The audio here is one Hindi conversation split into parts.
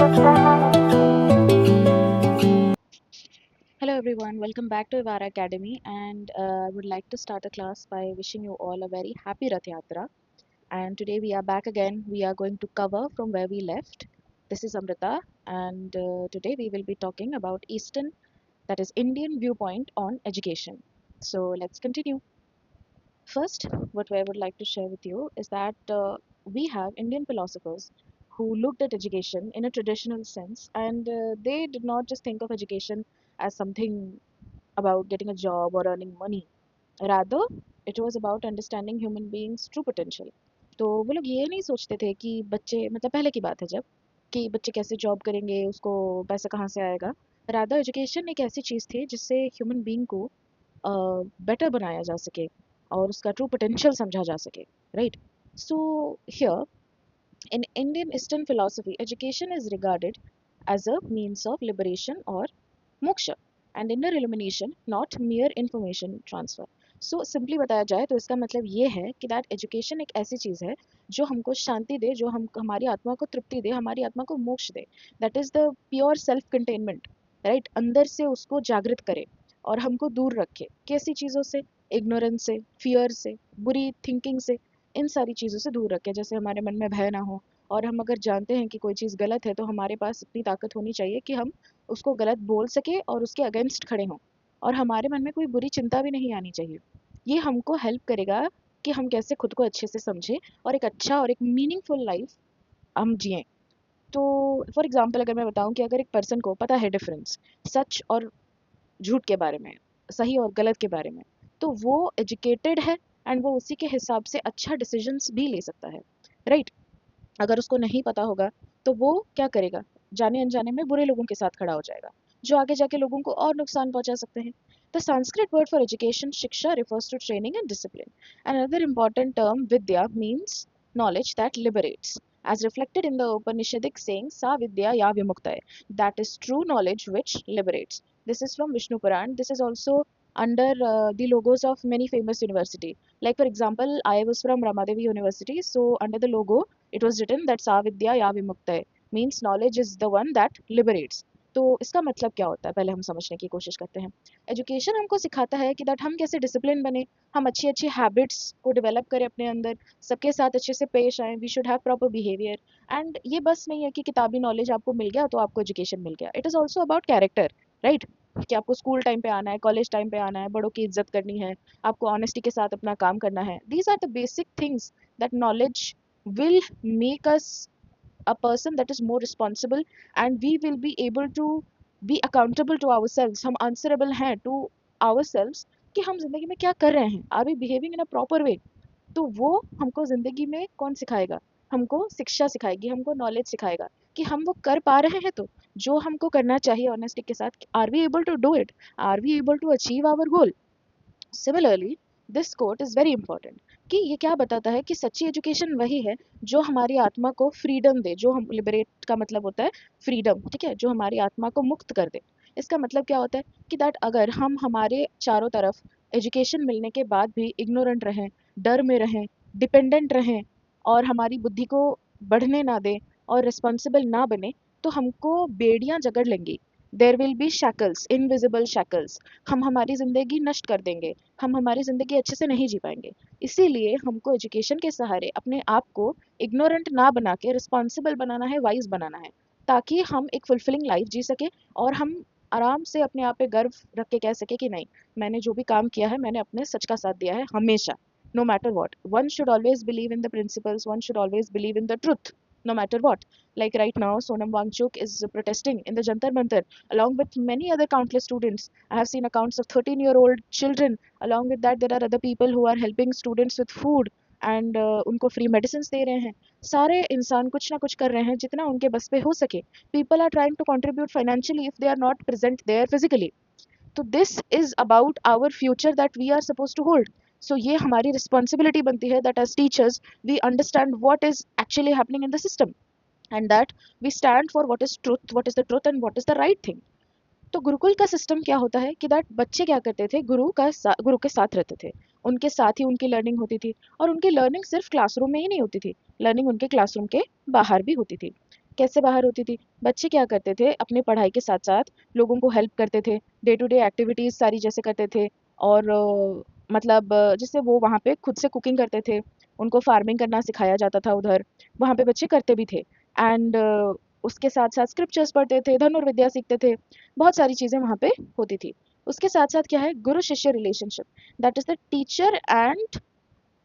Hello everyone, welcome back to Ivara Academy, and I would like to start the class by wishing you all a very happy Rath Yatra. And today we are back again. We are going to cover from where we left. This is Amrita, and today we will be talking about Eastern, that is Indian viewpoint on education. So let's continue. First, what I would like to share with you is that we have Indian philosophers who looked at education in a traditional sense, and they did not just think of education as something about getting a job or earning money. Rather, it was about understanding human beings' true potential. तो वो लोग ये नहीं सोचते थे कि बच्चे मतलब पहले की बात है जब कि बच्चे कैसे जॉब करेंगे उसको पैसा कहाँ से आएगा. रादर एजुकेशन एक ऐसी चीज़ थी जिससे ह्यूमन बीइंग को बेटर बनाया जा सके और उसका ट्रू पोटेंशियल समझा जा सके. Right. So here in Indian Eastern philosophy, education is regarded as a means of liberation or moksha and inner illumination, not mere information transfer. So simply बताया जाए तो इसका मतलब ये है कि दैट एजुकेशन एक ऐसी चीज़ है जो हमको शांति दे, जो हम हमारी आत्मा को तृप्ति दे, हमारी आत्मा को मोक्ष दे. That is the pure self containment. Right. अंदर से उसको जागृत करे और हमको दूर रखे कैसी चीज़ों से, इग्नोरेंस से, फियर से, बुरी थिंकिंग से, इन सारी चीज़ों से दूर रखे. जैसे हमारे मन में भय ना हो, और हम अगर जानते हैं कि कोई चीज़ गलत है तो हमारे पास इतनी ताकत होनी चाहिए कि हम उसको गलत बोल सके और उसके अगेंस्ट खड़े हों. और हमारे मन में कोई बुरी चिंता भी नहीं आनी चाहिए. ये हमको हेल्प करेगा कि हम कैसे खुद को अच्छे से समझें और एक अच्छा और एक मीनिंगफुल लाइफ हम जिएं. तो फॉर एग्जांपल अगर मैं बताऊं कि अगर एक पर्सन को पता है डिफरेंस सच और झूठ के बारे में, सही और गलत के बारे में, तो वो एजुकेटेड है एंड वो उसी के हिसाब से अच्छा डिसीजंस भी ले सकता है. राइट. अगर उसको नहीं पता होगा तो वो क्या करेगा, जाने अनजाने में बुरे लोगों के साथ खड़ा हो जाएगा जो आगे जाके लोगों को और नुकसान पहुंचा सकते हैं. The Sanskrit word for education शिक्षा refers to training and discipline. Another important term vidya means knowledge that liberates, as reflected in the Upanishadic saying sa vidya ya vimukta, that is true knowledge which liberates. This is from Vishnu Puran. This is also under the logos of many famous university. Like for example, I was from Ramadevi University, so under the logo it was written that साविद्या या विमुक्तय means knowledge is the one that liberates. तो इसका मतलब क्या होता है पहले हम समझने की कोशिश करते हैं. एजुकेशन हमको सिखाता है कि दैट हम कैसे डिसिप्लिन बने, हम अच्छी अच्छी हैबिट्स को डेवलप करें अपने अंदर, सबके साथ अच्छे से पेश आएँ, we should have proper behaviour. And ये बस नहीं है कि किताबी नॉलेज आपको मिल गया तो आपको एजुकेशन मिल गया. It is also about character. Right. कि आपको स्कूल टाइम पे आना है, कॉलेज टाइम पे आना है, बड़ों की इज्जत करनी है, आपको ऑनेस्टी के साथ अपना काम करना है. These are the basic things that knowledge will make us a person that is more responsible, and we will be able to be accountable to ourselves. हम answerable हैं to ourselves कि हम जिंदगी में क्या कर रहे हैं, are we behaving in a proper way. तो वो हमको जिंदगी में कौन सिखाएगा, हमको शिक्षा सिखाएगी, हमको नॉलेज सिखाएगा कि हम वो कर पा रहे हैं. तो जो हमको करना चाहिए ऑनेस्टी के साथ, are we able to do it, are we able to achieve our goal. Similarly this quote is very important कि ये क्या बताता है कि सच्ची एजुकेशन वही है जो हमारी आत्मा को फ्रीडम दे, जो हम लिबरेट का मतलब होता है फ्रीडम. ठीक है. जो हमारी आत्मा को मुक्त कर दे. इसका मतलब क्या होता है कि दैट अगर हम हमारे चारों तरफ एजुकेशन मिलने के बाद भी इग्नोरेंट रहें, डर में रहें, डिपेंडेंट रहें और हमारी बुद्धि को बढ़ने ना दें और रिस्पॉन्सिबल ना बने, तो हमको बेड़ियां जकड़ लेंगी. There will be shackles, invisible shackles. हम हमारी ज़िंदगी नष्ट कर देंगे, हम हमारी ज़िंदगी अच्छे से नहीं जी पाएंगे. इसीलिए हमको एजुकेशन के सहारे अपने आप को इग्नोरेंट ना बना के रिस्पॉन्सिबल बनाना है, वाइज बनाना है, ताकि हम एक फुलफिलिंग लाइफ जी सके और हम आराम से अपने आप पे गर्व रख के कह सके कि नहीं, मैंने जो भी काम किया है मैंने अपने सच का साथ दिया है हमेशा. No matter what, one should always believe in the principles, one should always believe in the truth, no matter what. Like right now, Sonam Wangchuk is protesting in the Jantar Mantar along with many other countless students. I have seen accounts of 13-year-old children. Along with that, there are other people who are helping students with food and उनको फ्री मेडिसिन दे रहे हैं. सारे इंसान कुछ ना कुछ कर रहे हैं जितना उनके बस पे हो सके. People are trying to contribute financially if they are not present there physically. तो this is about our future that we are suppose to hold. So ये हमारी रिस्पॉन्सिबिलिटी बनती है that as teachers we understand what is actually happening in the system and that we stand for what is the truth and what is the right thing. तो गुरुकुल का सिस्टम क्या होता है कि दैट बच्चे क्या करते थे, गुरु के साथ रहते थे, उनके साथ ही उनकी लर्निंग होती थी. और उनकी लर्निंग सिर्फ क्लासरूम में ही नहीं होती थी, लर्निंग उनके क्लासरूम के बाहर भी होती थी. कैसे बाहर होती थी? बच्चे क्या करते थे, अपने पढ़ाई के साथ साथ लोगों को हेल्प करते थे, डे टू डे एक्टिविटीज़ सारी जैसे करते थे। और मतलब जैसे वो वहाँ पे खुद से कुकिंग करते थे, उनको फार्मिंग करना सिखाया जाता था उधर, वहाँ पे बच्चे करते भी थे। एंड उसके साथ साथ स्क्रिप्चर्स पढ़ते थे, धनुर्विद्या सीखते थे, बहुत सारी चीज़ें वहाँ पे होती थी। उसके साथ साथ क्या है, गुरु शिष्य relationship, that is the teacher and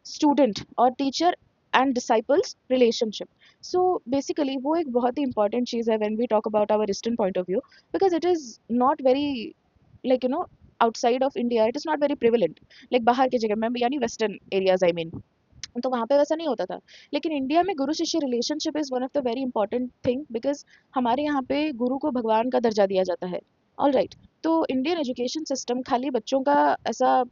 student और teacher and disciples relationship. So basically वो एक बहुत ही इंपॉर्टेंट चीज़ है when we talk about our eastern point of view, because it is not very like outside of India it is not very prevalent, like बाहर की जगह में यानी वेस्टर्न एरियाज आई मीन, तो वहाँ पे वैसा नहीं होता था। लेकिन इंडिया में गुरु शिष्य relationship is one of the very important thing, because हमारे यहाँ पे गुरु को भगवान का दर्जा दिया जाता है। ऑल राइट, तो इंडियन एजुकेशन सिस्टम खाली बच्चों का ऐसा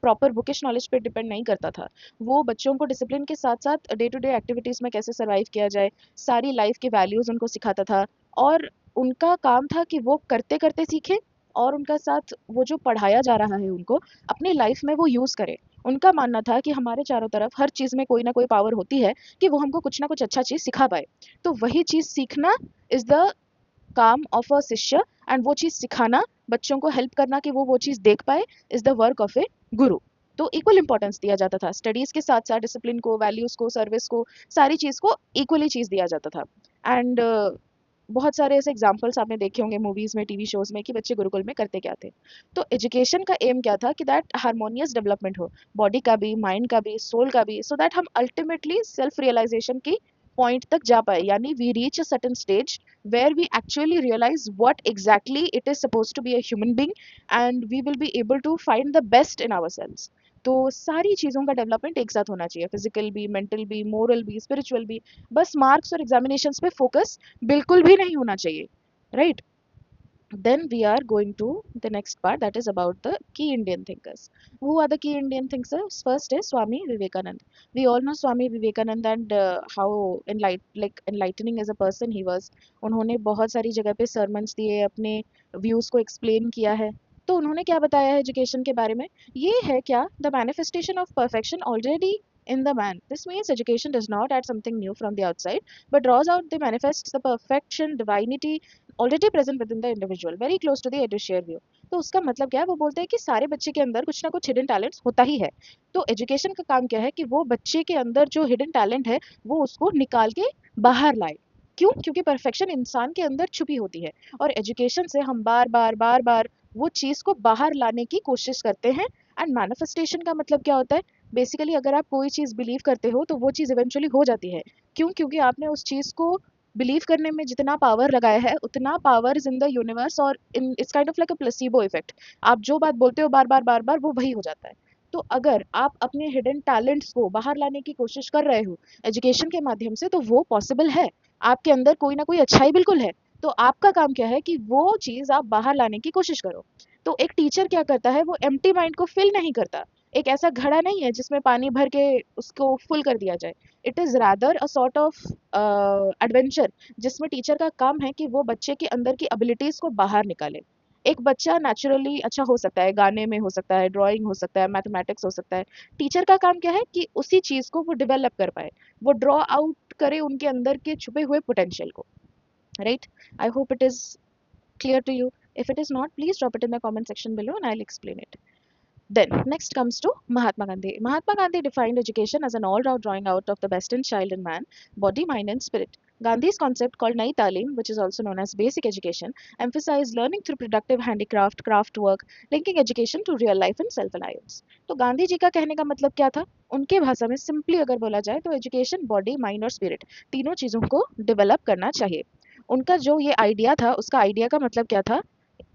प्रॉपर बुकिश नॉलेज पे डिपेंड नहीं करता था। वो बच्चों को डिसिप्लिन के साथ साथ डे टू डे एक्टिविटीज़ में कैसे सर्वाइव किया जाए, सारी लाइफ के वैल्यूज़ उनको सिखाता था। और उनका काम था कि वो करते करते सीखें, और उनका साथ वो जो पढ़ाया जा रहा है उनको अपनी लाइफ में वो यूज़ करें। उनका मानना था कि हमारे चारों तरफ हर चीज़ में कोई ना कोई पावर होती है कि वो हमको कुछ ना कुछ अच्छा चीज़ सिखा पाए। तो वही चीज़ सीखना इज़ द काम ऑफ अ शिष्य, एंड वो चीज़ सिखाना, बच्चों को हेल्प करना कि वो चीज़ देख पाए, इज़ द वर्क ऑफ ए गुरु। तो इक्वल इंपॉर्टेंस दिया जाता था स्टडीज़ के साथ साथ डिसिप्लिन को, वैल्यूज़ को, सर्विस को, सारी चीज़ को इक्वली चीज़ दिया जाता था। एंड बहुत सारे ऐसे एग्जाम्पल्स आपने देखे होंगे मूवीज़ में, टीवी शोज़ में, कि बच्चे गुरुकुल में करते क्या थे। तो एजुकेशन का एम क्या था कि दैट हारमोनियस डेवलपमेंट हो, बॉडी का भी, माइंड का भी, सोल का भी, सो दैट हम अल्टीमेटली सेल्फ रियलाइजेशन की पॉइंट तक जा पाए, यानी we reach a certain stage where we actually realize what exactly it is supposed to be a human being, and we will be able to find the best in ourselves. तो सारी चीज़ों का डेवलपमेंट एक साथ होना चाहिए, फिजिकल भी, मेंटल भी, मोरल भी, स्पिरिचुअल भी। बस मार्क्स और एग्जामिनेशंस पे फोकस बिल्कुल भी नहीं होना चाहिए, right? Then we are going to the next part, that is about the key Indian thinkers. Who are the key Indian thinkers? First is Swami Vivekanand. We all know Swami Vivekanand, and how enlightening as a person he was. उन्होंने बहुत सारी जगह पे sermons दिए, अपने views को explain किया है। तो उन्होंने क्या बताया है एजुकेशन के बारे में? ये है क्या, the manifestation of perfection already in the man. This means education does not add something new from the outside, but draws out the manifests the perfection, divinity already present within the individual, very close to the एडुशियर व्यू। तो उसका मतलब क्या है, वो बोलते हैं कि सारे बच्चे के अंदर कुछ ना कुछ हिडन टैलेंट्स होता ही है। तो एजुकेशन का काम क्या है कि वो बच्चे के अंदर जो हिडन टैलेंट है वो उसको निकाल के बाहर लाए। क्यों? क्योंकि परफेक्शन इंसान के अंदर छुपी होती है, और एजुकेशन से हम बार बार बार बार वो चीज़ को बाहर लाने की कोशिश करते हैं। एंड मैनिफेस्टेशन का मतलब क्या होता है? बेसिकली अगर आप कोई चीज़ बिलीव करते हो तो वो चीज़ इवेंचुअली हो जाती है। क्यों? क्योंकि आपने उस चीज़ को बिलीव करने में जितना पावर लगाया है उतना power is in the universe, और in its kind of like a placebo effect. आप जो बात बोलते हो बार बार बार बार वो वही हो जाता है। तो अगर आप अपने हिडन टैलेंट्स को बाहर लाने की कोशिश कर रहे हो एजुकेशन के माध्यम से, तो वो पॉसिबल है। आपके अंदर कोई ना कोई अच्छाई बिल्कुल है। तो आपका काम क्या है कि वो चीज़ आप बाहर लाने की कोशिश करो। तो एक टीचर क्या करता है, वो एम्प्टी माइंड को फिल नहीं करता। एक ऐसा घड़ा नहीं है जिसमें पानी भर के उसको फुल कर दिया जाए। It is rather a sort of adventure, जिसमें टीचर का काम है कि वो बच्चे के अंदर की एबिलिटीज़ को बाहर निकाले। एक बच्चा नेचुरली अच्छा हो सकता है, गाने में हो सकता है, ड्राइंग हो सकता है, मैथमेटिक्स हो सकता है। टीचर का काम क्या है कि उसी चीज़ को वो डेवलप कर पाए, वो ड्रॉ आउट करे उनके अंदर के छुपे हुए पोटेंशियल को, right? I hope it is clear to you. If it is not, please drop it in the comment section below and I'll explain it. Then, next comes to Mahatma Gandhi. Mahatma Gandhi defined education as an all-round drawing out of the best in child and man, body, mind, and spirit. Gandhi's concept called Nai Talim, which is also known as basic education, emphasized learning through productive handicraft, craft work, linking education to real life and self-reliance. तो गांधी जी का कहने का मतलब क्या था? उनके भाषा में सिंपली अगर बोला जाए तो एजुकेशन बॉडी, माइंड और स्पिरिट तीनों चीज़ों को डेवलप करना चाहिए। उनका जो ये आइडिया था, उसका आइडिया का मतलब क्या था?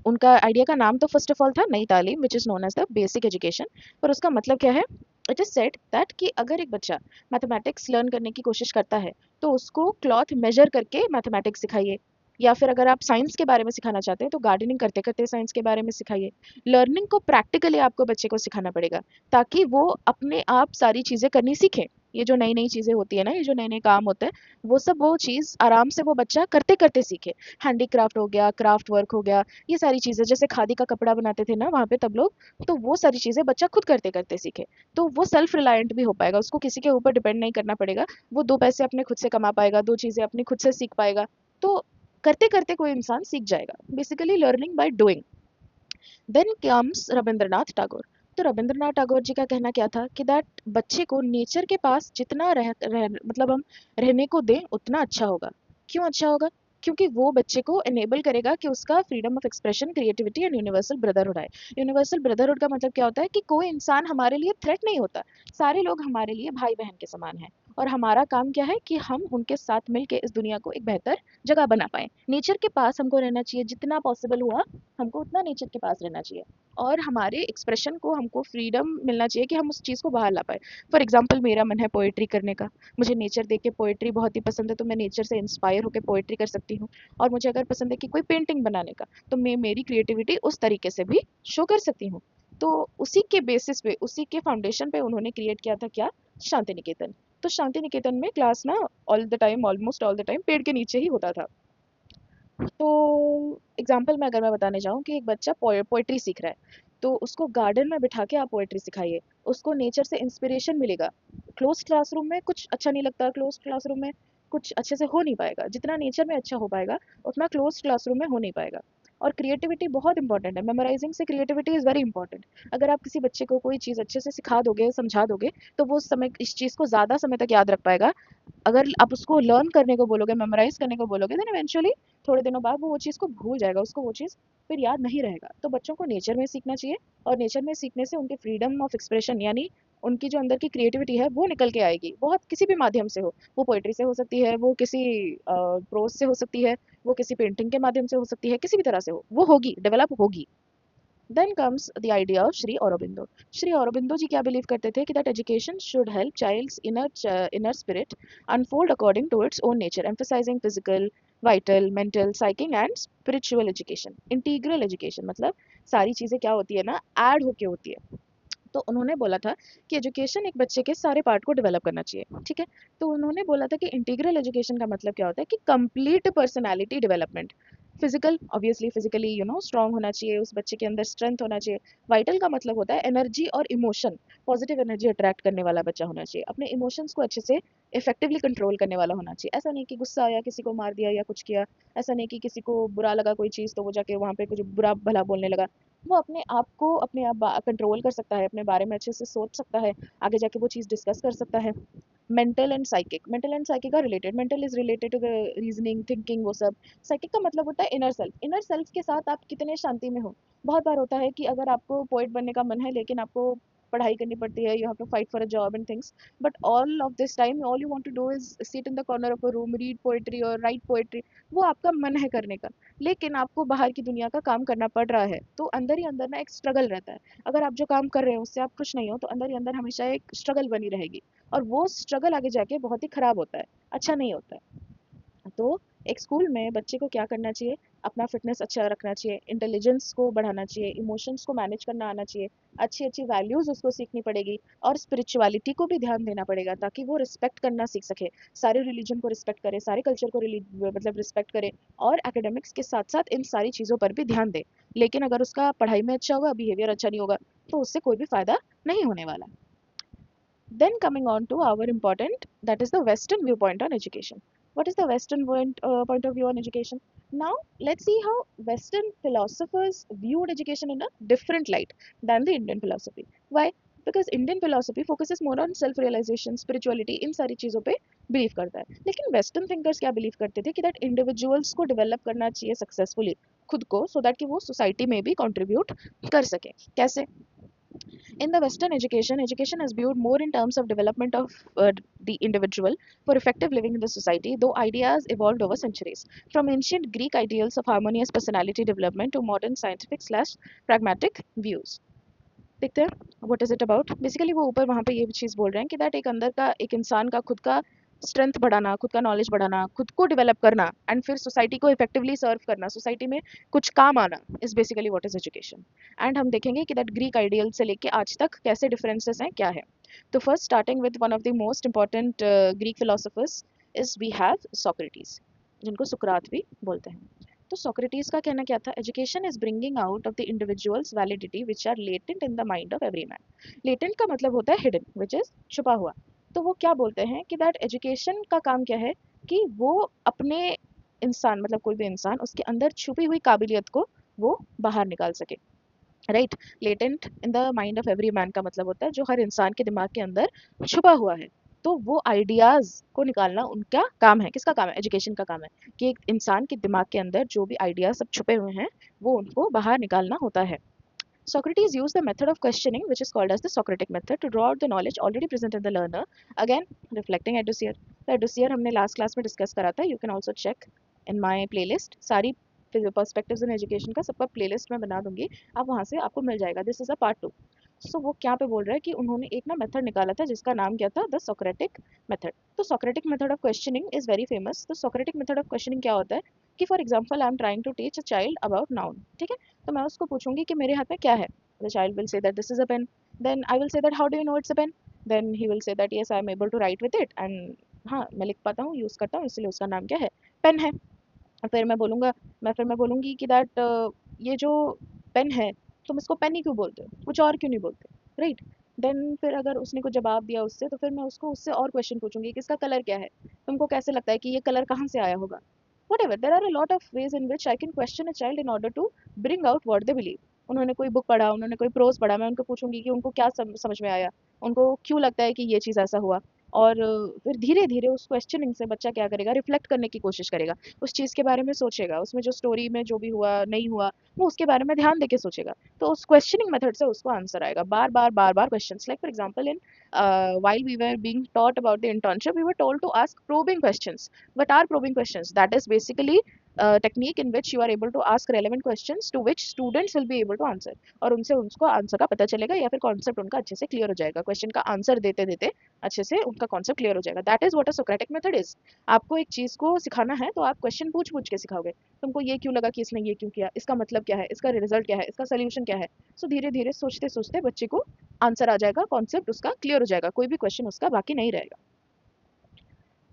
उनका आइडिया का नाम तो फर्स्ट ऑफ ऑल था Nai Talim, which is known as the basic education. पर उसका मतलब क्या है? इट इज़ सेड दैट कि अगर एक बच्चा मैथमेटिक्स लर्न करने की कोशिश करता है तो उसको क्लॉथ मेजर करके मैथमेटिक्स सिखाइए, या फिर अगर आप साइंस के बारे में सिखाना चाहते हैं तो गार्डनिंग करते करते साइंस के बारे में सिखाइए। लर्निंग को प्रैक्टिकली आपको बच्चे को सिखाना पड़ेगा, ताकि वो अपने आप सारी चीज़ें करनी सीखें। ये जो नई नई चीज़ें होती है ना, ये जो नए नए काम होते हैं, वो सब वो चीज़ आराम से वो बच्चा करते करते सीखे। हैंडीक्राफ्ट हो गया, क्राफ्ट वर्क हो गया, ये सारी चीज़ें, जैसे खादी का कपड़ा बनाते थे ना वहाँ पे तब लोग, तो वो सारी चीज़ें बच्चा खुद करते करते सीखे। तो वो सेल्फ रिलायंट भी हो पाएगा, उसको किसी के ऊपर डिपेंड नहीं करना पड़ेगा। वो दो पैसे अपने खुद से कमा पाएगा, दो चीज़ें अपनी खुद से सीख पाएगा। तो करते करते कोई इंसान सीख जाएगा, basically learning by doing. Then comes Rabindranath Tagore. तो रविंद्रनाथ टैगोर जी का कहना क्या था कि दैट बच्चे को नेचर के पास जितना मतलब हम रहने को दें उतना अच्छा होगा। क्यों अच्छा होगा? क्योंकि वो बच्चे को एनेबल करेगा कि उसका freedom of expression, creativity and universal brotherhood आए। यूनिवर्सल ब्रदरहुड का मतलब क्या होता है कि कोई इंसान हमारे लिए थ्रेट नहीं होता, सारे लोग हमारे लिए भाई बहन के समान हैं। और हमारा काम क्या है कि हम उनके साथ मिलकर इस दुनिया को एक बेहतर जगह बना पाए। नेचर के पास हमको रहना चाहिए, जितना पॉसिबल हुआ हमको उतना नेचर के पास रहना चाहिए। और हमारे एक्सप्रेशन को हमको फ्रीडम मिलना चाहिए कि हम उस चीज़ को बाहर ला पाए। फॉर एग्जाम्पल मेरा मन है पोएट्री करने का, मुझे नेचर देख के पोएट्री बहुत ही पसंद है, तो मैं नेचर से इंस्पायर होकर पोएट्री कर सकती हूँ। और मुझे अगर पसंद है कि कोई पेंटिंग बनाने का, तो मैं मेरी क्रिएटिविटी उस तरीके से भी शो कर सकती हूँ। तो उसी के बेसिस पे, उसी के फाउंडेशन पे उन्होंने क्रिएट किया था क्या? शांति निकेतन। तो शांति निकेतन में क्लास ना all the time, almost all the time पेड़ के नीचे ही होता था। तो एग्जाम्पल में अगर मैं बताने जाऊँ कि एक बच्चा पोएट्री सीख रहा है, तो उसको गार्डन में बिठा के आप पोएट्री सिखाइए, उसको नेचर से इंस्पिरेशन मिलेगा। क्लोज क्लासरूम में कुछ अच्छा नहीं लगता, क्लोज क्लासरूम में कुछ अच्छे से हो नहीं पाएगा, जितना नेचर में अच्छा हो पाएगा उतना क्लोज क्लासरूम में हो नहीं पाएगा। और क्रिएटिविटी बहुत इंपॉर्टेंट है, मेमोराइजिंग से क्रिएटिविटी इज़ वेरी इंपॉर्टेंट। अगर आप किसी बच्चे को कोई चीज़ अच्छे से सिखा दोगे, समझा दोगे, तो वो समय इस चीज़ को ज़्यादा समय तक याद रख पाएगा। अगर आप उसको लर्न करने को बोलोगे, मेमोराइज करने को बोलोगे, देन इवेंचुअली थोड़े दिनों बाद वो चीज़ को भूल जाएगा, उसको वो चीज़ फिर याद नहीं रहेगा। तो बच्चों को नेचर में सीखना चाहिए, और नेचर में सीखने से उनकी फ्रीडम ऑफ एक्सप्रेशन, यानी उनकी जो अंदर की क्रिएटिविटी है वो निकल के आएगी, बहुत किसी भी माध्यम से हो। वो पोइट्री से हो सकती है, वो किसी प्रोज से हो सकती है, वो किसी पेंटिंग के माध्यम से हो सकती है, किसी भी तरह से हो, वो होगी, डेवलप होगी। Then comes the idea of Sri Aurobindo. Sri Aurobindo जी क्या बिलीव करते थे कि that education should help child's inner spirit unfold according to its own nature, emphasizing physical, vital, mental, psychic and spiritual education. Integral education मतलब सारी चीज़ें क्या होती है ना, ऐड होके होती है। तो उन्होंने बोला था कि एजुकेशन एक बच्चे के सारे पार्ट को डेवलप करना चाहिए, ठीक है। तो उन्होंने बोला था कि इंटीग्रल एजुकेशन का मतलब क्या होता है कि complete personality development. Physical, obviously physically strong होना चाहिए, उस बच्चे के अंदर स्ट्रेंथ होना चाहिए। वाइटल का मतलब होता है एनर्जी और इमोशन, पॉजिटिव एनर्जी अट्रैक्ट करने वाला बच्चा होना चाहिए, अपने इमोशंस को अच्छे से इफेक्टिवली कंट्रोल करने वाला होना चाहिए। ऐसा नहीं कि गुस्सा आया किसी को मार दिया या कुछ किया, ऐसा नहीं कि किसी को बुरा लगा कोई चीज़ तो वो जाके वहाँ पे कुछ बुरा भला बोलने लगा। वो अपने आप को अपने आप कंट्रोल कर सकता है, अपने बारे में अच्छे से सोच सकता है, आगे जाके वो चीज़ डिस्कस कर सकता है। मेंटल एंड साइकिक का related, mental is related to the reasoning, thinking, वो सब। साइकिक का मतलब होता है इनर सेल्फ। इनर सेल्फ के साथ आप कितने शांति में हो। बहुत बार होता है कि अगर आपको पोइट बनने का मन है लेकिन आपको पढ़ाई करनी पड़ती है, you have to fight for a job and things, but all of this time all you want to do is sit in the corner of a room, read poetry और राइट पोएट्री। वो आपका मन है करने का, लेकिन आपको बाहर की दुनिया का काम करना पड़ रहा है, तो अंदर ही अंदर ना एक स्ट्रगल रहता है। अगर आप जो काम कर रहे हो उससे आप खुश नहीं हो, तो अंदर ही अंदर हमेशा एक स्ट्रगल बनी रहेगी, और वो स्ट्रगल आगे जाके बहुत ही खराब होता है, अच्छा नहीं होता है। तो एक स्कूल में बच्चे को क्या करना चाहिए? अपना फिटनेस अच्छा रखना चाहिए, इंटेलिजेंस को बढ़ाना चाहिए, इमोशंस को मैनेज करना आना चाहिए, अच्छी अच्छी वैल्यूज उसको सीखनी पड़ेगी, और स्पिरिचुअलिटी को भी ध्यान देना पड़ेगा ताकि वो रिस्पेक्ट करना सीख सके, सारे रिलीजन को रिस्पेक्ट करे, सारे कल्चर को मतलब रिस्पेक्ट करे, और एकेडमिक्स के साथ साथ इन सारी चीज़ों पर भी ध्यान दे। लेकिन अगर उसका पढ़ाई में अच्छा होगा, बिहेवियर अच्छा नहीं होगा, तो उससे कोई भी फायदा नहीं होने वाला। Then coming on to our important, that is the Western viewpoint on education. What is the Western point of view on education? Now let's see how Western philosophers viewed education in a different light than the Indian philosophy. Why? Because Indian philosophy focuses more on self-realization, spirituality, इन सारी चीज़ों पे बिलीव करता है। लेकिन वेस्टर्न थिंकर्स क्या बिलीव करते थे कि दैट इंडिविजुअल्स को डेवलप करना चाहिए सक्सेसफुली खुद को, सो दैट कि वो सोसाइटी में भी कंट्रीब्यूट कर सके। कैसे? In the Western education, education is viewed more in terms of development of the individual for effective living in the society, though ideas evolved over centuries. From ancient Greek ideals of harmonious personality development to modern scientific slash pragmatic views. देखते हैं what is it about. Basically वो ऊपर वहाँ पे ये चीज़ बोल रहे हैं कि दैट एक अंदर का एक इंसान का खुद का स्ट्रेंथ बढ़ाना, खुद का नॉलेज बढ़ाना, खुद को डेवलप करना, एंड फिर सोसाइटी को इफेक्टिवली सर्व करना, सोसाइटी में कुछ काम आना, is basically what is education. And हम देखेंगे कि दैट ग्रीक आइडियल से लेके आज तक कैसे डिफरेंसेस हैं, क्या है। तो first starting with one of the most important Greek philosophers is we have Socrates, जिनको सुकरात भी बोलते हैं। तो सोक्रेटिस का कहना क्या था? Education is bringing out of the individuals validity which are latent in the mind of every man. Latent का मतलब होता है हिडन, विच इज छुपा हुआ। तो वो क्या बोलते हैं कि दैट एजुकेशन का काम क्या है कि वो अपने इंसान मतलब कोई भी इंसान उसके अंदर छुपी हुई काबिलियत को वो बाहर निकाल सके, right. Latent in the mind of every man का मतलब होता है जो हर इंसान के दिमाग के अंदर छुपा हुआ है। तो वो आइडियाज को निकालना उनका काम है। किसका काम है? एजुकेशन का काम है कि एक इंसान के दिमाग के अंदर जो भी आइडियाज सब छुपे हुए हैं वो उनको बाहर निकालना होता है। Socrates used the method of questioning, which is called as the Socratic method, to draw out the knowledge already present in the learner. Again, reflecting Adducier. तो Adducier हमने लास्ट क्लास में डिस्कस करा था. You can also check in my playlist. सारी पर्सपेक्टिव्स इन एजुकेशन का सबका प्लेलिस्ट मैं बना दूंगी, आप वहाँ से आपको मिल जाएगा. This is a part 2. सो वो क्या पे बोल रहा है कि उन्होंने एक ना मेथड निकाला था जिसका नाम क्या था? The Socratic method. तो Socratic method of questioning is very famous. तो सोक्रेटिक मेथड ऑफ क्वेश्चनिंग क्या होता है कि for example I am trying to teach a child about noun, ठीक है. तो मैं उसको पूछूंगी कि मेरे हाथ में क्या है. The child will say that this is a pen. Then I will say that how do you know it's a pen? Then he will say that yes I am able to write with it and हाँ मैं लिख पाता हूँ, यूज़ करता हूँ, इसलिए उसका नाम क्या है? पेन है. और फिर मैं बोलूँगी कि दैट ये जो पेन है तुम इसको पेन ही क्यों बोलते हो, कुछ और क्यों नहीं बोलते, राइट. देन फिर अगर उसने कुछ जवाब दिया उससे तो फिर मैं उसको उससे और क्वेश्चन पूछूंगी कि इसका कलर क्या है, तुमको कैसे लगता है कि ये कलर कहाँ से आया होगा. Whatever, there are a lot of ways in which I can question a child in order to bring out what they believe. उन्होंने कोई बुक पढ़ा, उन्होंने कोई प्रोज पढ़ा, मैं उनको पूछूंगी कि उनको क्या समझ में आया, उनको क्यों लगता है कि ये चीज़ ऐसा हुआ. और फिर धीरे धीरे उस क्वेश्चनिंग से बच्चा क्या करेगा? रिफ्लेक्ट करने की कोशिश करेगा, उस चीज़ के बारे में सोचेगा, उसमें जो स्टोरी में जो भी हुआ नहीं हुआ वो उसके बारे में ध्यान देके सोचेगा. तो उस क्वेश्चनिंग मेथड से उसको आंसर आएगा. बार बार question. Like for example in while we were being taught about the internship, we were told to ask probing questions. What are probing questions? That is basically technique in which you are able to ask relevant questions to which students will be able to answer. और उनसे उसको आंसर का पता चलेगा या फिर कॉन्सेप्ट उनका अच्छे से क्लियर हो जाएगा. क्वेश्चन का आंसर देते देते अच्छे से उनका कॉन्सेप्ट क्लियर हो जाएगा. That is what a Socratic method is. आपको एक चीज़ को सिखाना है तो आप क्वेश्चन पूछ पूछ के सिखाओगे. तुमको ये क्यों लगा कि इसने ये क्यों किया, इसका मतलब क्या है, इसका रिजल्ट क्या है, इसका सोल्यूशन क्या है. सो धीरे धीरे सोचते सोचते बच्चे को आंसर आ जाएगा, कॉन्सेप्ट उसका क्लियर हो जाएगा, कोई भी क्वेश्चन उसका बाकी नहीं रहेगा.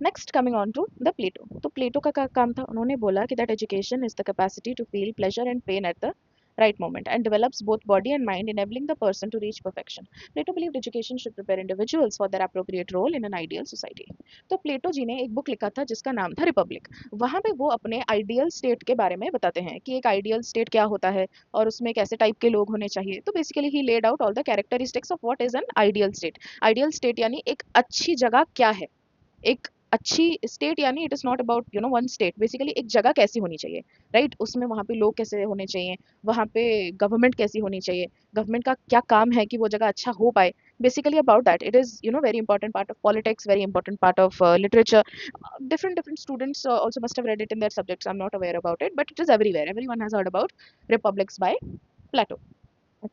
Next coming on to the Plato. तो प्लेटो का काम था, उन्होंने बोला कि that education is the capacity to feel pleasure and pain at the right moment and develops both body and mind, enabling the person to reach perfection. Plato believed education should prepare individuals for their appropriate role in an ideal society. तो प्लेटो जी ने एक बुक लिखा था जिसका नाम था रिपब्लिक. वहाँ पे वो अपने आइडियल स्टेट के बारे में बताते हैं कि एक आइडियल स्टेट क्या होता है और उसमें कैसे टाइप के लोग होने चाहिए. तो basically he laid out all the characteristics of what is an ideal state. Ideal state यानी एक अच्छी जगह क्या है. एक अच्छी स्टेट यानी it is not about one state. Basically एक जगह कैसी होनी चाहिए, राइट. उसमें वहाँ पे लोग कैसे होने चाहिए, वहाँ पे गवर्नमेंट कैसी होनी चाहिए, गवर्नमेंट का क्या काम है कि वो जगह अच्छा हो पाए. Basically about that it is very important part of politics, very important part of literature. different students also must have read it in their subjects. I'm not aware about it, but it is everywhere. Everyone has heard about Republics by Plato.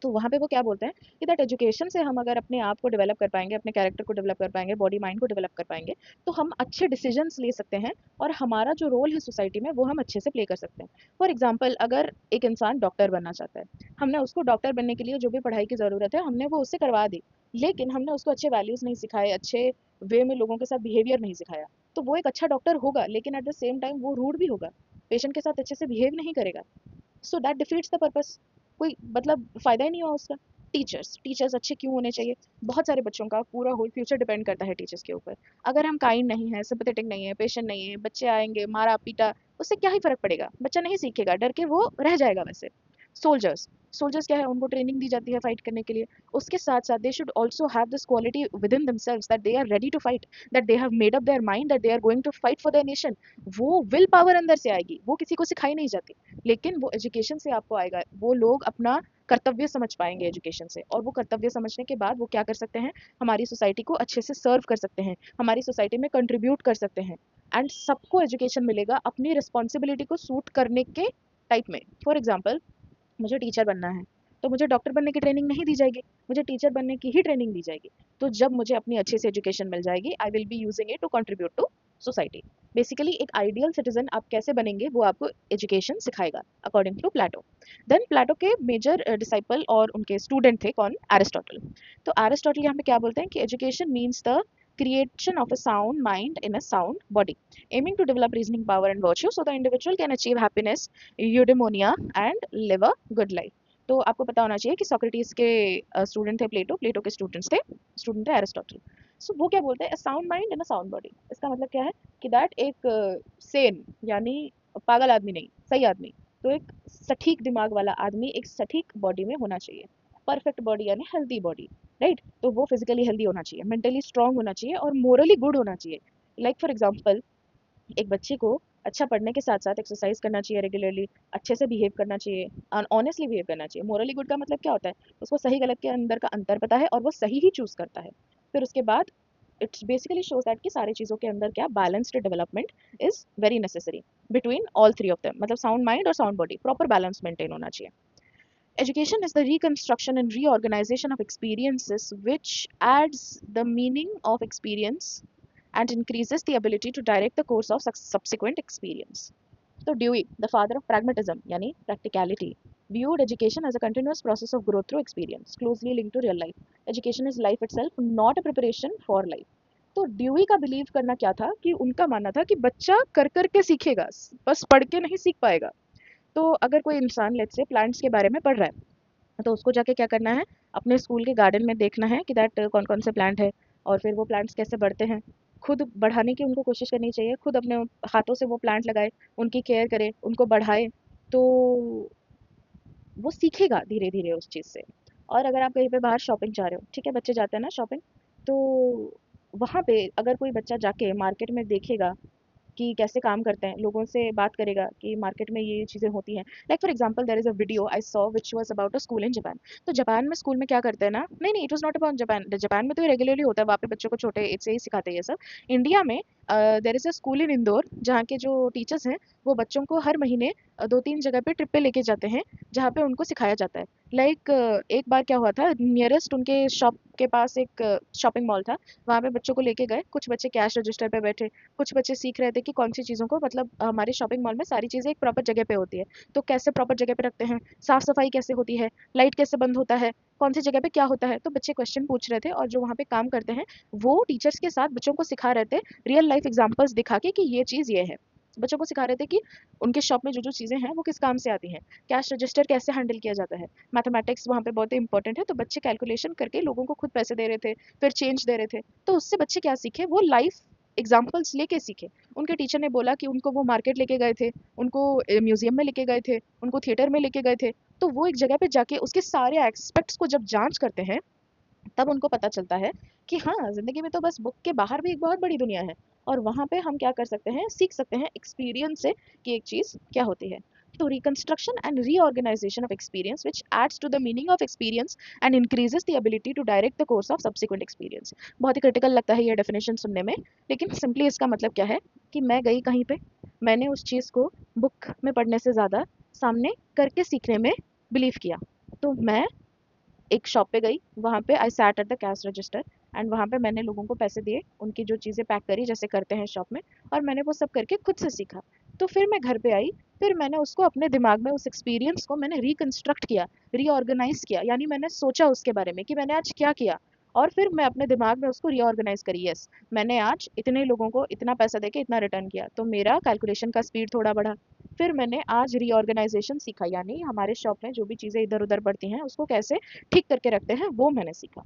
तो वहाँ पे वो क्या बोलते हैं कि दैट एजुकेशन से हम अगर अपने आप को डेवलप कर पाएंगे, अपने कैरेक्टर को डेवलप कर पाएंगे, बॉडी माइंड को डेवलप कर पाएंगे, तो हम अच्छे डिसीजंस ले सकते हैं और हमारा जो रोल है सोसाइटी में वो हम अच्छे से प्ले कर सकते हैं. फॉर एग्जाम्पल अगर एक इंसान डॉक्टर बनना चाहता है, हमने उसको डॉक्टर बनने के लिए जो भी पढ़ाई की ज़रूरत है हमने वो उससे करवा दी, लेकिन हमने उसको अच्छे वैल्यूज़ नहीं सिखाए, अच्छे वे में लोगों के साथ बिहेवियर नहीं सिखाया, तो वो एक अच्छा डॉक्टर होगा लेकिन एट द सेम टाइम वो रूड भी होगा, पेशेंट के साथ अच्छे से बिहेव नहीं करेगा. So that defeats the purpose. कोई मतलब फ़ायदा ही नहीं हुआ उसका. टीचर्स टीचर्स अच्छे क्यों होने चाहिए? बहुत सारे बच्चों का पूरा होल फ्यूचर डिपेंड करता है टीचर्स के ऊपर. अगर हम काइंड नहीं है, सिंपैथेटिक नहीं है, पेशेंट नहीं है, बच्चे आएंगे मारा पीटा, उससे क्या ही फर्क पड़ेगा. बच्चा नहीं सीखेगा, डर के वो रह जाएगा. वैसे सोल्जर्स सोल्जर्स क्या है, उनको ट्रेनिंग दी जाती है फाइट करने के लिए. उसके साथ साथ they should also have this quality within themselves that they are ready to fight, that they have made up their mind that they are going to fight for their nation. वो विल पावर अंदर से आएगी, वो किसी को सिखाई नहीं जाती, लेकिन वो एजुकेशन से आपको आएगा. वो लोग अपना कर्तव्य समझ पाएंगे एजुकेशन से, और वो कर्तव्य समझने के बाद वो क्या कर सकते हैं, हमारी सोसाइटी को अच्छे से सर्व कर सकते हैं, हमारी सोसाइटी में कंट्रीब्यूट कर सकते हैं. एंड सबको एजुकेशन मिलेगा अपनी रिस्पॉन्सिबिलिटी को सूट करने के टाइप में. फॉर एग्जाम्पल मुझे टीचर बनना है तो मुझे डॉक्टर बनने की ट्रेनिंग नहीं दी जाएगी, मुझे टीचर बनने की ही ट्रेनिंग दी जाएगी. तो जब मुझे अपनी अच्छे से एजुकेशन मिल जाएगी I will be using it to contribute to society. Basically एक आइडियल सिटीजन आप कैसे बनेंगे वो आपको एजुकेशन सिखाएगा according to Plato. Then Plato के मेजर डिसाइपल और उनके स्टूडेंट थे कौन? एरिस्टोटल. तो एरिस्टोटल यहाँ पे क्या बोलते हैं कि education means the creation of a sound mind in a sound body, aiming to develop reasoning power and virtue so the individual can achieve happiness, eudaimonia and live a good life. तो आपको पता होना चाहिए कि सोक्रेटिस के स्टूडेंट थे प्लेटो, प्लेटो के स्टूडेंट थे एरिस्टोटल. सो वो क्या बोलते हैं? A sound mind in a sound body. इसका मतलब क्या है कि दैट एक सेन यानी पागल आदमी नहीं, सही आदमी। तो एक सटीक दिमाग वाला आदमी एक सटीक बॉडी में होना चाहिए। परफेक्ट बॉडी यानी हेल्दी बॉडी, राइट। तो वो फिजिकली हेल्दी होना चाहिए, मेंटली स्ट्रांग होना चाहिए और मोरली गुड होना चाहिए। लाइक फॉर एग्जाम्पल, एक बच्चे को अच्छा पढ़ने के साथ साथ एक्सरसाइज करना चाहिए रेगुलरली, अच्छे से बिहेव करना चाहिए, ऑनेस्टली बिहेव करना चाहिए। मोरली गुड का मतलब क्या होता है? उसको सही गलत के अंदर का अंतर पता है और वो सही ही चूज करता है। फिर उसके बाद इट्स बेसिकली शोज दैट कि सारी चीज़ों के अंदर क्या balanced development is very necessary between all three of them. मतलब साउंड माइंड और sound body, proper balance maintain होना चाहिए। Education is the reconstruction and reorganization of experiences which adds the meaning of experience and increases the ability to direct the course of subsequent experience. So Dewey, the father of pragmatism, yani practicality, viewed education as a continuous process of growth through experience, closely linked to real life. Education is life itself, not a preparation for life. तो ड्यूई का बिलीव करना क्या था कि उनका मानना था कि बच्चा कर कर के सीखेगा, बस पढ़ के नहीं सीख पाएगा। तो अगर कोई इंसान लेट्स से प्लांट्स के बारे में पढ़ रहा है, तो उसको जाके क्या करना है, अपने स्कूल के गार्डन में देखना है कि दैट कौन कौन से प्लांट है और फिर वो प्लांट्स कैसे बढ़ते हैं। खुद बढ़ाने की उनको कोशिश करनी चाहिए, खुद अपने हाथों से वो प्लांट लगाए, उनकी केयर करे, उनको बढ़ाए। तो वो सीखेगा धीरे धीरे उस चीज़ से। और अगर आप कहीं पे बाहर शॉपिंग जा रहे हो, ठीक है, बच्चे जाते हैं ना शॉपिंग, तो वहाँ पे अगर कोई बच्चा जाके मार्केट में देखेगा कि कैसे काम करते हैं, लोगों से बात करेगा कि मार्केट में ये चीज़ें होती हैं। Like for example there is a video I saw which was about a school in Japan. तो जापान में स्कूल में क्या करते हैं ना, नहीं नहीं, it was not about Japan, Japan में तो ये रेगुलरली होता है, वहाँ पे बच्चों को छोटे एज से ही सिखाते हैं ये सब। इंडिया में there is a school in Indore, जहाँ के जो टीचर्स हैं वो बच्चों को हर महीने 2-3 जगह पे ट्रिप पे लेके जाते हैं, जहाँ पे उनको सिखाया जाता है। लाइक एक बार क्या हुआ था, नियरेस्ट उनके शॉप के पास एक शॉपिंग मॉल था, वहाँ पे बच्चों को लेके गए। कुछ बच्चे कैश रजिस्टर पे बैठे, कुछ बच्चे सीख रहे थे कि कौन सी चीज़ों को, मतलब हमारे शॉपिंग मॉल में सारी चीज़ें एक प्रॉपर जगह पे होती है, तो कैसे प्रॉपर जगह पे रखते हैं, साफ सफाई कैसे होती है, लाइट कैसे बंद होता है, कौन सी जगह पे क्या होता है। तो बच्चे क्वेश्चन पूछ रहे थे और जो वहाँ पे काम करते हैं वो टीचर्स के साथ बच्चों को सिखा रहे थे, रियल लाइफ एग्जाम्पल्स दिखा के कि ये चीज़ ये है। बच्चों को सिखा रहे थे कि उनके शॉप में जो जो चीज़ें हैं वो किस काम से आती हैं, कैश रजिस्टर कैसे हैंडल किया जाता है, मैथमेटिक्स वहाँ पे बहुत ही इंपॉर्टेंट है, तो बच्चे कैलकुलेशन करके लोगों को खुद पैसे दे रहे थे, फिर चेंज दे रहे थे। तो उससे बच्चे क्या सीखे, वो लाइफ एग्जाम्पल्स लेके सीखे। उनके टीचर ने बोला कि उनको वो मार्केट लेके गए थे, उनको म्यूजियम में लेके गए थे, उनको थिएटर में लेके गए थे। तो वो एक जगह पे जाके उसके सारे एस्पेक्ट्स को जब जांच करते हैं, तब उनको पता चलता है कि हाँ, ज़िंदगी में तो बस बुक के बाहर भी एक बहुत बड़ी दुनिया है और वहाँ पे हम क्या कर सकते हैं, सीख सकते हैं एक्सपीरियंस से कि एक चीज़ क्या होती है। तो reconstruction and reorganisation of experience which adds to the meaning of experience and increases the ability to direct the course of subsequent experience. बहुत ही क्रिटिकल लगता है ये डेफिनेशन सुनने में, लेकिन सिंपली इसका मतलब क्या है कि मैं गई कहीं पे, मैंने उस चीज़ को बुक में पढ़ने से ज़्यादा सामने करके सीखने में बिलीव किया। तो मैं एक शॉप पे गई, वहाँ पे I sat at the cash register and वहाँ पे मैंने लोगों को पैसे दिए, उनकी जो चीज़ें पैक करी जैसे करते हैं शॉप में, और मैंने वो सब करके खुद से सीखा। तो फिर मैं घर पे आई, फिर मैंने उसको अपने दिमाग में उस एक्सपीरियंस को मैंने रिकंस्ट्रक्ट किया, रीऑर्गेनाइज किया, यानी मैंने सोचा उसके बारे में कि मैंने आज क्या किया, और फिर मैं अपने दिमाग में उसको रीऑर्गेनाइज करी। यस, मैंने आज इतने लोगों को इतना पैसा देके इतना रिटर्न किया, तो मेरा कैलकुलेशन का स्पीड थोड़ा बढ़ा। फिर मैंने आज रीऑर्गेनाइजेशन सीखा, यानी हमारे शॉप में जो भी चीज़ें इधर उधर पड़ती हैं उसको कैसे ठीक करके रखते हैं, वो मैंने सीखा।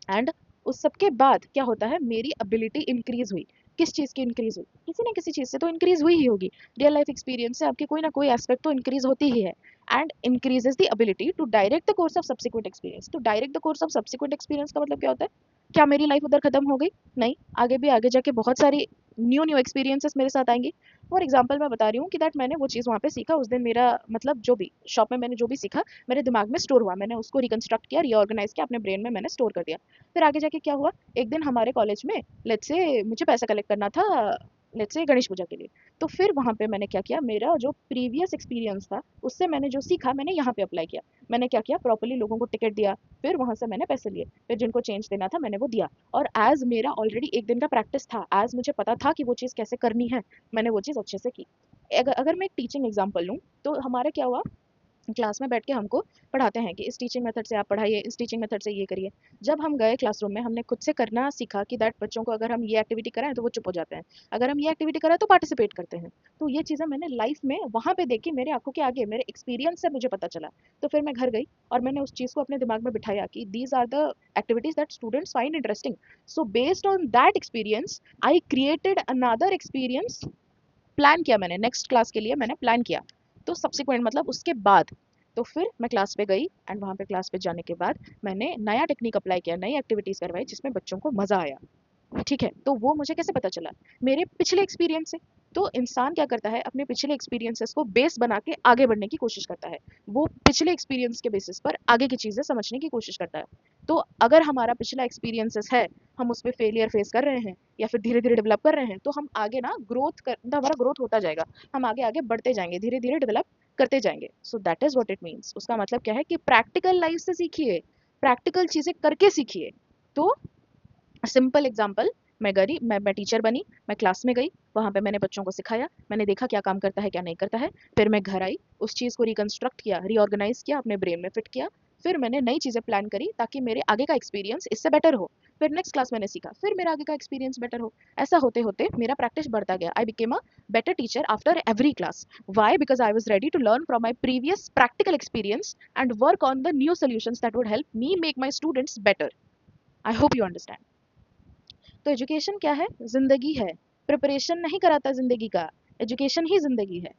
एंड उस सब के बाद क्या होता है, मेरी एबिलिटी इंक्रीज हुई। किस चीज़ की इंक्रीज हुई? किसी ना किसी चीज़ से तो इंक्रीज हुई ही होगी। रियल लाइफ एक्सपीरियंस से आपकी कोई ना कोई एस्पेक्ट तो इंक्रीज होती ही है। And increases the ability to direct the course of subsequent experience. तो direct the course of subsequent experience का मतलब क्या होता है? क्या मेरी लाइफ उधर खत्म हो गई? नहीं, आगे भी आगे जाके बहुत सारी न्यू न्यू एक्सपीरियंसेस मेरे साथ आएंगी। फॉर एग्जाम्पल मैं बता रही हूँ कि दैट मैंने वो चीज़ वहाँ पे सीखा उस दिन, मेरा मतलब जो भी शॉप में मैंने जो भी सीखा मेरे दिमाग में स्टोर हुआ, मैंने उसको रिकंस्ट्रक्ट किया, रीऑर्गेनाइज किया, अपने ब्रेन में मैंने स्टोर कर दिया। फिर आगे जाके क्या हुआ, एक दिन हमारे कॉलेज में लेट्स से मुझे पैसा कलेक्ट करना था, लेट्स से गणेश पूजा के लिए। तो फिर वहाँ पे मैंने क्या किया, मेरा जो प्रीवियस एक्सपीरियंस था उससे मैंने जो सीखा मैंने यहाँ पे अप्लाई किया। मैंने क्या किया, प्रॉपर्ली लोगों को टिकट दिया, फिर वहाँ से मैंने पैसे लिए, फिर जिनको चेंज देना था मैंने वो दिया। और एज मेरा ऑलरेडी एक दिन का प्रैक्टिस था, एज मुझे पता था कि वो चीज़ कैसे करनी है, मैंने वो चीज़ अच्छे से की। अगर अगर मैं एक टीचिंग एग्जाम्पल लूँ, तो हमारा क्या हुआ, क्लास में बैठ के हमको पढ़ाते हैं कि इस टीचिंग मेथड से आप पढ़ाइए, इस टीचिंग मेथड से ये करिए। जब हम गए क्लासरूम में, हमने खुद से करना सीखा कि दैट बच्चों को अगर हम ये एक्टिविटी कराएं तो वो चुप हो जाते हैं, अगर हम ये एक्टिविटी कराएं तो पार्टिसिपेट करते हैं। तो ये चीज़ें मैंने लाइफ में वहाँ पे देखी, मेरे आंखों के आगे, मेरे एक्सपीरियंस से मुझे पता चला। तो फिर मैं घर गई और मैंने उस चीज़ को अपने दिमाग में बिठाया कि these are the activities that students find interesting. So based on that experience I created another experience plan किया मैंने, नेक्स्ट क्लास के लिए मैंने प्लान किया। तो सब्सिक्वेंट मतलब उसके बाद, तो फिर मैं क्लास पे गई एंड वहाँ पे क्लास पे जाने के बाद मैंने नया टेक्निक अप्लाई किया, नई एक्टिविटीज़ करवाई जिसमें बच्चों को मज़ा आया। ठीक है, तो वो मुझे कैसे पता चला? मेरे पिछले एक्सपीरियंस से। तो इंसान क्या करता है, अपने पिछले एक्सपीरियंसेस को बेस बना के आगे बढ़ने की कोशिश करता है। वो पिछले एक्सपीरियंस के बेसिस पर आगे की चीज़ें समझने की कोशिश करता है। तो अगर हमारा पिछला एक्सपीरियंसेस है, हम उसमें फेलियर फेस कर रहे हैं या फिर धीरे-धीरे डेवलप कर रहे हैं, तो हम आगे ना ग्रोथ कर मतलब हमारा ग्रोथ होता जाएगा। हम आगे-आगे बढ़ते जाएँगे, धीरे-धीरे डेवलप करते जाएँगे। So that is what it means. उसका मतलब क्या है कि प्रैक्टिकल लाइफ से सीखिए, प्रैक्टिकल चीज़ें करके सीखिए। तो सिंपल एग्जांपल, मैं टीचर बनी, मैं क्लास में गई, वहाँ पे मैंने बच्चों को सिखाया, मैंने देखा क्या काम करता है क्या नहीं करता है, फिर मैं घर आई, उस चीज़ को रिकंस्ट्रक्ट किया, रीऑर्गेनाइज किया, अपने ब्रेन में फिट किया, फिर मैंने नई चीज़ें प्लान करी ताकि मेरे आगे का एक्सपीरियंस इससे बेटर हो। फिर नेक्स्ट क्लास मैंने सीखा, फिर मेरा आगे का एक्सपीरियंस बेटर हो। ऐसा होते होते मेरा प्रैक्टिस बढ़ता गया। I became a better teacher after every class. Why? Because I was ready to learn from my previous practical experience and work on the new solutions that would help me make my students better. I hope you understand. तो एजुकेशन क्या है? जिंदगी है। प्रिपरेशन नहीं कराता जिंदगी का, एजुकेशन ही जिंदगी है।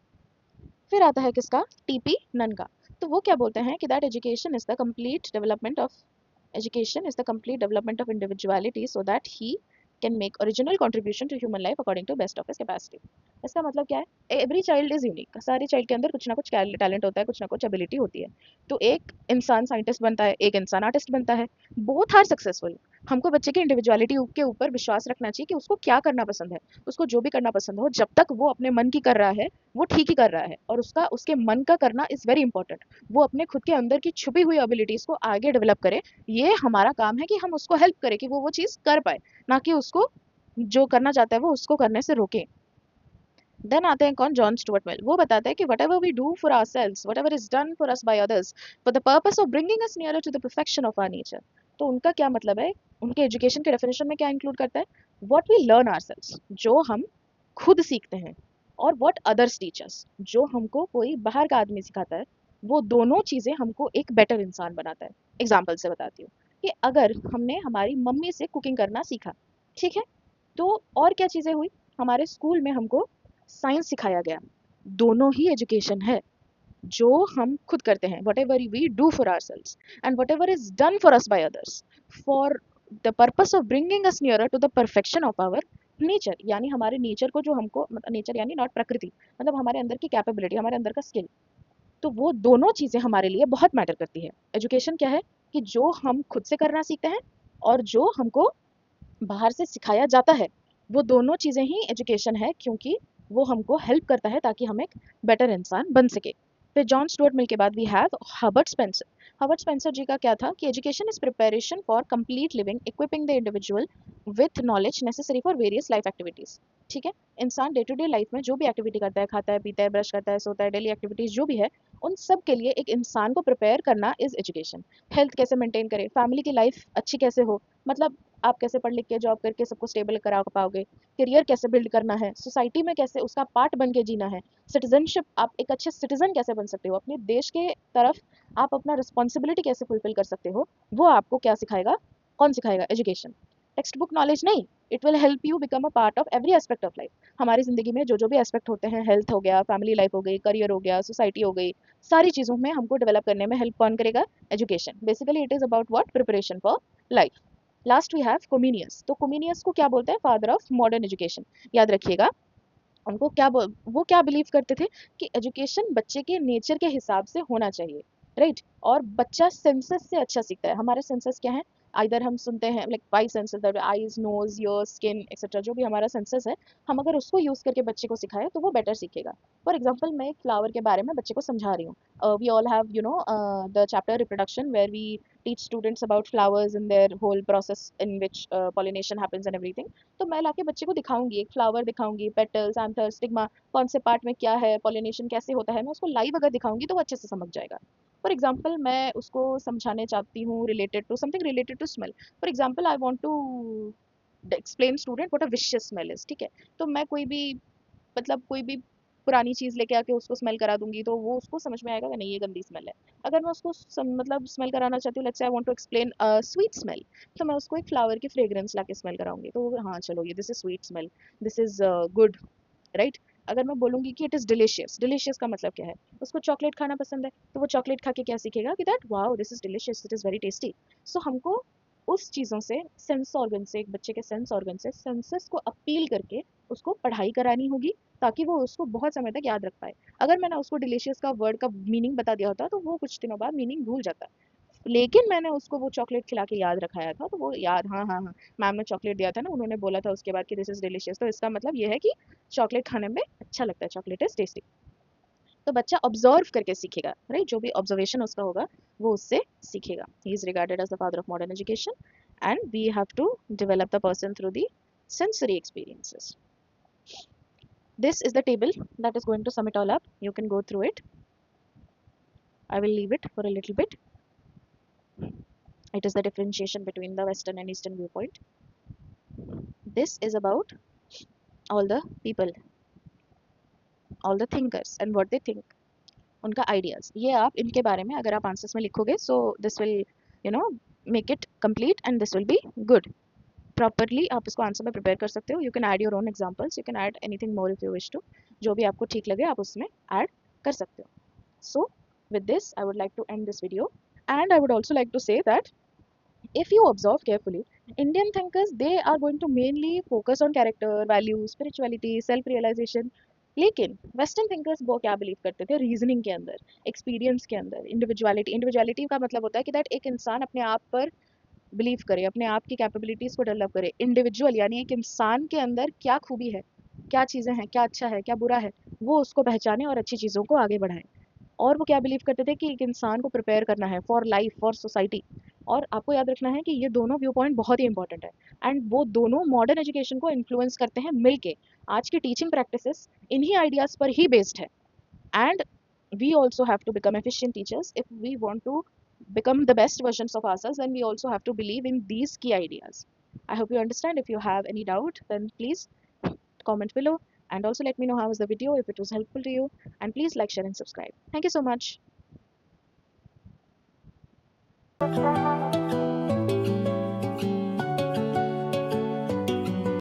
फिर आता है किसका? टीपी नन का। तो वो क्या बोलते हैं कि that education is the complete development of education is the complete development of individuality so that he can make original contribution to human life according to best of his capacity। इसका मतलब क्या है? Every child is unique. सारे चाइल्ड के अंदर कुछ ना कुछ टैलेंट होता है, कुछ ना कुछ एबिलिटी होती है। तो एक इंसान साइंटिस्ट बनता है, एक इंसान आर्टिस्ट बनता है, बोथ आर सक्सेसफुल। हमको बच्चे की इंडिविजुअलिटी के ऊपर विश्वास रखना चाहिए कि उसको क्या करना पसंद है। उसको जो भी करना पसंद हो, जब तक वो अपने मन की कर रहा है वो ठीक ही कर रहा है, और उसका उसके मन का करना इज़ वेरी इंपॉर्टेंट। वो अपने खुद के अंदर की छुपी हुई एबिलिटीज़ को आगे डेवलप करे। ये हमारा काम है कि हम उसको हेल्प करें कि वो चीज़ कर पाए, ना कि उसको जो करना चाहता है वो उसको करने से रोके। देन आते हैं कौन? John Stuart Mill. वो बताता है कि whatever we do for ourselves, whatever is done for us by others, for the purpose of bringing us nearer to the perfection of our nature. तो उनका क्या मतलब है? उनके एजुकेशन के डेफिनेशन में क्या इंक्लूड करता है? What we learn ourselves, जो हम खुद सीखते हैं, और वट अदर्स टीचर्स, जो हमको कोई बाहर का आदमी सिखाता है। वो दोनों चीज़ें हमको एक बेटर इंसान बनाता है। एग्जाम्पल से बताती हूँ कि अगर हमने हमारी मम्मी से कुकिंग करना सीखा, ठीक है, तो और क्या चीज़ें हुई? हमारे स्कूल में हमको साइंस सिखाया गया। दोनों ही एजुकेशन है। जो हम खुद करते हैं, whatever we do for ourselves, and whatever is done for us by others, for the purpose of bringing us nearer to the perfection of our nature. यानी हमारे नेचर को जो हमको, नेचर यानी नॉट प्रकृति, मतलब हमारे अंदर की कैपेबिलिटी, हमारे अंदर का स्किल। तो वो दोनों चीज़ें हमारे लिए बहुत मैटर करती है। एजुकेशन क्या है? कि जो हम खुद से करना सीखते हैं और जो हमको बाहर से सिखाया जाता है, वो दोनों चीज़ें ही एजुकेशन है, क्योंकि वो हमको हेल्प करता है ताकि हम एक बेटर इंसान बन सके। फिर जॉन स्टुअर्ट मिल के बाद we have Herbert Spencer. Herbert Spencer ji का क्या था कि education is preparation for complete living, equipping the individual with knowledge necessary for various life activities. ठीक है, इंसान डे टू डे लाइफ में जो भी एक्टिविटी करता है, खाता है, पीता है, ब्रश करता है, सोता है, डेली एक्टिविटीज़ जो भी है, उन सब के लिए एक इंसान को प्रिपेयर करना इज़ एजुकेशन। हेल्थ कैसे मेंटेन करें, फैमिली की लाइफ अच्छी कैसे हो, मतलब आप कैसे पढ़ लिख के जॉब करके सबको स्टेबल करा पाओगे, करियर कैसे बिल्ड करना है, सोसाइटी में कैसे उसका पार्ट बन के जीना है, सिटीजनशिप, आप एक अच्छे सिटीजन कैसे बन सकते हो, अपने देश के तरफ आप अपना रिस्पॉन्सिबिलिटी कैसे फुलफिल कर सकते हो, वो आपको क्या सिखाएगा? कौन सिखाएगा? एजुकेशन। टेक्स्ट बुक नॉलेज नहीं, it will help you become a part of every aspect of life. हमारी ज़िंदगी में जो जो भी एस्पेक्ट होते हैं, हेल्थ हो गया, फैमिली लाइफ हो गई, करियर हो गया, सोसाइटी हो गई, सारी चीज़ों में हमको डेवलप करने में हेल्प कौन करेगा? Education. Basically it is about what? Preparation for life. Last we have Comenius. तो कोमिनियस को क्या बोलते हैं? Father of modern education. याद रखिएगा, उनको वो क्या बिलीव करते थे कि एजुकेशन बच्चे के नेचर के हिसाब से होना चाहिए, राइट? और बच्चा सेंसस से अच्छा सीखता है। हमारे सेंसस क्या है? आइदर हम सुनते हैं like 5 senses, that eyes, nose, ear, skin etcetera, जो भी हमारा सेंसस है, हम अगर उसको यूज़ करके बच्चे को सिखाएं तो वो बेटर सीखेगा। फॉर एग्जाम्पल, मैं एक फ्लावर के बारे में बच्चे को समझा रही हूँ। We all have the chapter reproduction, where we teach students about flowers and their whole process in which pollination happens and everything। तो मैं लाके बच्चे को दिखाऊंगी, एक फ्लावर दिखाऊंगी, पेटल्स, एंथर, स्टिग्मा, कौन से पार्ट में क्या है, पॉलिनेशन कैसे होता है, मैं उसको लाइव अगर दिखाऊंगी तो वो अच्छे से समझ जाएगा। फॉर एग्जाम्पल, मैं उसको समझाने चाहती हूँ related to something related to smell. For example, I want to explain student what a vicious smell is. ठीक है, तो मैं कोई भी, मतलब कोई भी पुरानी चीज़ लेके आके उसको स्मेल करा दूंगी तो वो उसको समझ में आएगा कि नहीं, ये गंदी स्मेल है। अगर मैं उसको मतलब स्मेल कराना चाहती हूँ, let's say I want to explain sweet smell, तो मैं उसको एक फ्लावर की फ्रेग्रेंस लाके स्मेल कराऊंगी, तो हाँ चलो, ये this is sweet smell, this is good, right? अगर मैं बोलूँगी कि इट इज़ डिलीशियस, डिलीशियस का मतलब क्या है, उसको चॉकलेट खाना पसंद है, तो वो चॉकलेट खा के क्या सीखेगा कि that wow this is delicious, it is very tasty. So हमको उस चीज़ों से, सेंस ऑर्गन से, एक बच्चे के सेंस ऑर्गन से सेंसेस को अपील करके उसको पढ़ाई करानी होगी, ताकि वो उसको बहुत समय तक याद रख पाए। अगर मैंने उसको डिलीशियस का वर्ड का मीनिंग बता दिया होता तो वो कुछ दिनों बाद मीनिंग भूल जाता। लेकिन मैंने उसको वो चॉकलेट खिला के याद रखाया था, तो वो याद, हाँ हाँ हाँ, मैम ने चॉकलेट दिया था ना, उन्होंने बोला था उसके बाद कि दिस इज डिलीशियस, तो इसका मतलब ये है कि चॉकलेट खाने में अच्छा लगता है, चॉकलेट इज टेस्टी। तो बच्चा ऑब्जर्व करके सीखेगा, राइट, जो भी ऑब्जर्वेशन उसका होगा वो उससे सीखेगा। He is regarded as the father of modern education and we have to develop the person through the sensory experiences. This is the table that is going to sum it all up. You can go through it. I will leave it for a little bit. It is the differentiation between the Western and Eastern viewpoint. This is about all the people, all the thinkers and what they think, उनका आइडियाज। ये आप इनके बारे में अगर आप आंसर्स में लिखोगे, so this will you know make it complete and this will be good. Properly आप इसको आंसर में प्रिपेयर कर सकते हो। You can add your own examples, you can add anything more if you wish to, जो भी आपको ठीक लगे आप उसमें ऐड कर सकते हो। So with this I would like to end this video and I would also like to say that if you observe carefully, Indian thinkers, they are going to mainly focus on character, values, spirituality, self realization. लेकिन वेस्टर्न थिंकर्स वो क्या बिलीव करते थे, रीजनिंग के अंदर, एक्सपीरियंस के अंदर, इंडिविजुअलिटी। इंडिविजुअलिटी का मतलब होता है कि दैट एक इंसान अपने आप पर बिलीव करे, अपने आप की कैपेबिलिटीज को डेवलप करे। इंडिविजुअल यानी एक इंसान के अंदर क्या खूबी है, क्या चीज़ें हैं, क्या अच्छा है, क्या बुरा है, वो उसको पहचाने और अच्छी चीज़ों को आगे बढ़ाए। और वो क्या बिलीव करते थे कि एक इंसान को प्रिपेयर करना है फॉर लाइफ, फॉर सोसाइटी। और आपको याद रखना है कि ये दोनों व्यू पॉइंट बहुत ही इंपॉर्टेंट है एंड वो दोनों मॉडर्न एजुकेशन को इन्फ्लुएंस करते हैं मिलके। आज की टीचिंग प्रैक्टिसेस इन्हीं आइडियाज़ पर ही बेस्ड है and we also have to become efficient teachers. If we want to become the best versions of ourselves, then we also have to believe in these key ideas. I hope you understand. If you have any doubt, then please comment below and also let me know how was the video, if it was helpful to you, and please like, share and subscribe. Thank you so much.